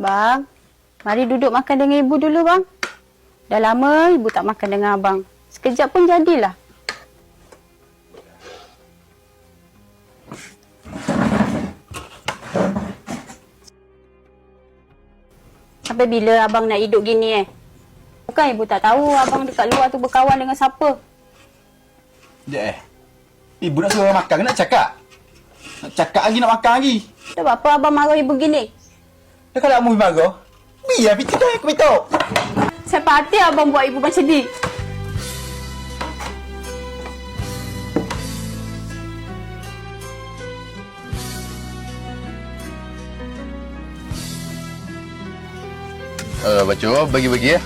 Bang, mari duduk makan dengan ibu dulu, bang. Dah lama ibu tak makan dengan abang. Sekejap pun jadilah. Sampai bila abang nak hidup gini Bukan ibu tak tahu abang dekat luar tu berkawan dengan siapa. Sekejap Ibu nak suruh orang makan ke nak cakap? Nak cakap lagi, nak makan lagi. Tak apa abang marah ibu gini. Dah kalau kamu marah, biar pergi kedai aku beritahu. Siapa hati abang buat ibu macam ni? Baca, bagi-bagi ya.